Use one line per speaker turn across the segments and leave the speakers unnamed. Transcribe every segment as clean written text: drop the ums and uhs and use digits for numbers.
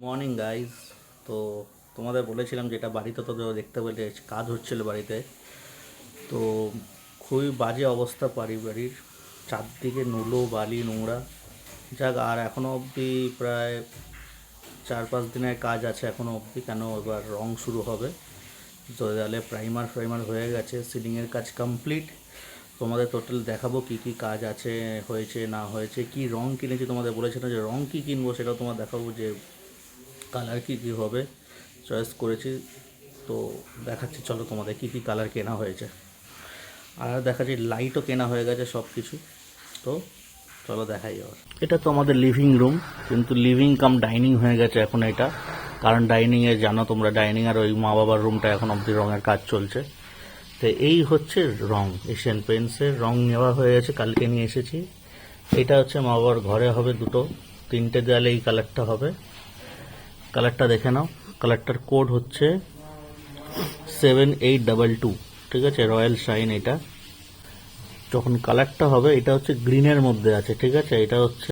Morning guys. তো তোমাদের বলেছিলাম যে এটা বাড়িতে তো দেখতে পেলে কাজ হচ্ছিল বাড়িতে। তো খুবই বাজে অবস্থা বাড়ির চারদিকে নুলো বালি নোংরা। যাক, আর এখনও অবধি প্রায় 4-5 দিনের কাজ আছে এখনও অবধি, কেন এবার রং শুরু হবে। তো দেয়ালে প্রাইমার হয়ে গেছে, সিলিংয়ের কাজ কমপ্লিট। তোমাদের টোটাল দেখাবো কি কি কাজ আছে, হয়েছে না হয়েছে, কি রং কিনেছি। তোমাদের বলেছিলাম যে রং কি কিনবো সেটাও তোমার দেখাবো, যে কালার কী কী হবে চয়েস করেছি। তো দেখাচ্ছি, চলো তোমাদের কী কী কালার কেনা হয়েছে। আর দেখাচ্ছি লাইটও কেনা হয়ে গেছে সব কিছু। তো চলো দেখাই এবার। এটা তো আমাদের লিভিং রুম, কিন্তু লিভিং কাম ডাইনিং হয়ে গেছে এখন এটা, কারণ ডাইনিংয়ে জানো তোমরা, ডাইনিং আর ওই মা বাবার রুমটা এখন অবধি রঙের কাজ চলছে। তো এই হচ্ছে রং, এশিয়ান পেন্টসের রং নেওয়া হয়ে গেছে, কালকে নিয়ে এসেছি। এটা হচ্ছে মা বাবার ঘরে হবে, 3টে দেয়ালে এই কালারটা হবে। কালারটা দেখে নাও, কালারটার কোড হচ্ছে 7822, ঠিক আছে, রয়্যাল শাইন। এটা যখন কালারটা হবে, এটা হচ্ছে গ্রিনের মধ্যে আছে, ঠিক আছে। এটা হচ্ছে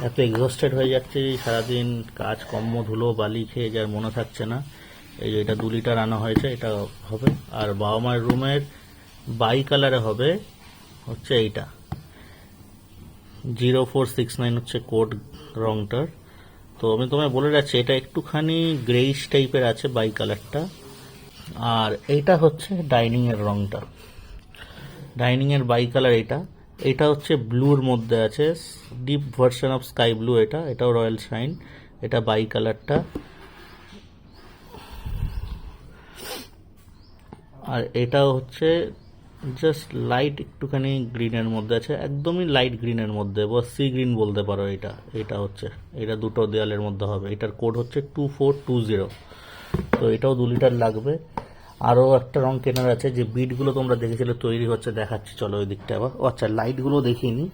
এত এক্সস্টেড হয়ে যাচ্ছে সারাদিন কাজ কম্ম ধুলো বালি খেয়ে, যার মনে থাকছে না। এই যে এটা 2 লিটার আনা হয়েছে, এটা হবে। আর বাবা মায়ের রুমের বাই কালারে হবে হচ্ছে এইটা 0469 হচ্ছে কোড রংটার। তো আমি তোমায় বলে রাখছি, এটা একটুখানি গ্রেইশ টাইপের আছে বাই কালারটা। আর এইটা হচ্ছে ডাইনিংয়ের রংটা, ডাইনিংয়ের বাই কালার। এটা হচ্ছে ব্লুর মধ্যে আছে, deep version of sky blue. এটাও রয়্যাল শাইন। এটা বাই কালারটা। আর এটাও হচ্ছে জাস্ট লাইট একটুখানি গ্রিনের মধ্যে আছে, একদমই লাইট গ্রিনের মধ্যে, বা সি গ্রিন বলতে পারো। এটা হচ্ছে, এটা 2টো দেয়ালের মধ্যে হবে। এটার কোড হচ্ছে 2420। তো এটাও 2 লিটার লাগবে। আরও একটা রং কেনার আছে, যে বিটগুলো তোমরা দেখেছিলে তৈরি হচ্ছে, দেখাচ্ছি চলো ওই দিকটা আবার। আচ্ছা, লাইটগুলো দেখিয়ে নিই।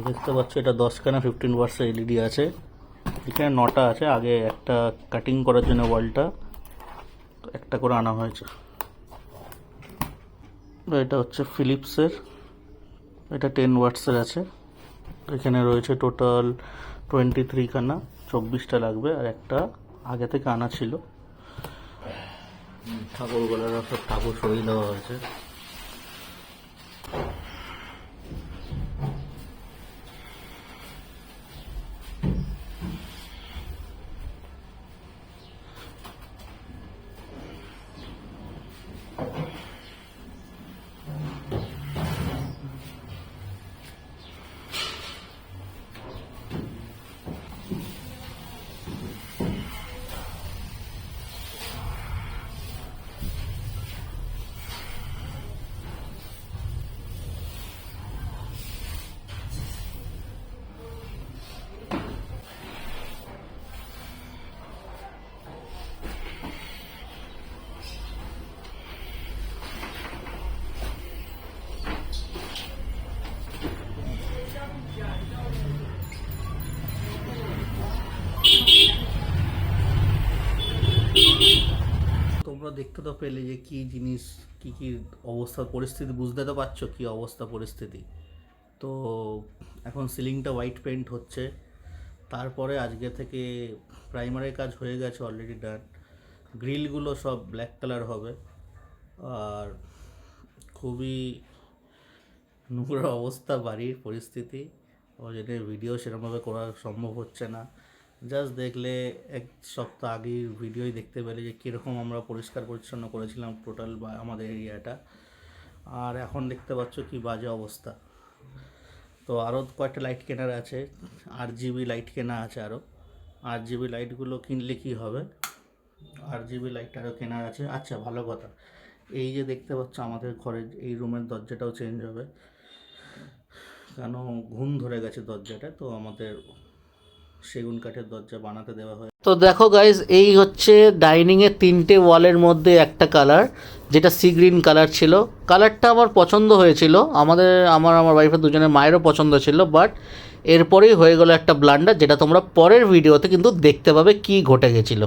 দেখতে পাচ্ছ, এটা 10খানা 15 ওয়াটসের এলইডি আছে। এখানে 9টা আছে, আগে একটা কাটিং করার জন্য ওয়ালটা একটা করে আনা হয়েছে। এটা হচ্ছে ফিলিপসের, এটা 10 ওয়াটসের আছে। এখানে রয়েছে টোটাল 23খানা, 24টা লাগবে। আর একটা আগে থেকে আনা ছিল। ঠাকুরগুলোর সব ঠাকুর সরিয়ে দেওয়া হয়েছে। তোমরা দেখতে তো পেলে যে কি জিনিস, কি কি অবস্থা পরিস্থিতি, বুঝতে তো পারছো কি অবস্থা পরিস্থিতি। তো এখন সিলিংটা হোয়াইট পেন্ট হচ্ছে। তারপরে আজকে থেকে প্রাইমারের কাজ হয়ে গেছে, অলরেডি ডান। গ্রিলগুলো সব ব্ল্যাক কালার হবে। আর খুবই নোংরা অবস্থা বাড়ির পরিস্থিতি, ওই জন্য ভিডিও সেরকমভাবে করা সম্ভব হচ্ছে না। জাস্ট দেখলে 1 সপ্তাহ আগের ভিডিওই দেখতে পেলে যে কীরকম আমরা পরিষ্কার পরিচ্ছন্ন করেছিলাম টোটাল বা আমাদের এরিয়াটা। আর এখন দেখতে পাচ্ছ কি বাজে অবস্থা। তো আরও কয়েকটা লাইট কেনার আছে, RGB লাইট কেনা আছে আরও। RGB লাইটগুলো কিনলে কি হবে, RGB লাইট আরও কেনার আছে। আচ্ছা, ভালো কথা, এই যে দেখতে পাচ্ছ আমাদের ঘরের এই রুমের দরজাটাও চেঞ্জ হবে, কেন ঘুম ধরে গেছে দরজাটা। তো আমাদের সেগুন কাঠের দরজা বানাতে দেওয়া হয়। তো দেখো গাইজ, এই হচ্ছে ডাইনিংয়ের 3টে ওয়ালের মধ্যে একটা কালার, যেটা সি গ্রিন কালার ছিল। কালারটা আমার পছন্দ হয়েছিল, আমার ওয়াইফের দুজনের মায়েরও পছন্দ ছিল। বাট এরপরেই হয়ে গেল একটা ব্লান্ডার, যেটা তোমরা পরের ভিডিওতে কিন্তু দেখতে পাবে কি ঘটে গেছিলো।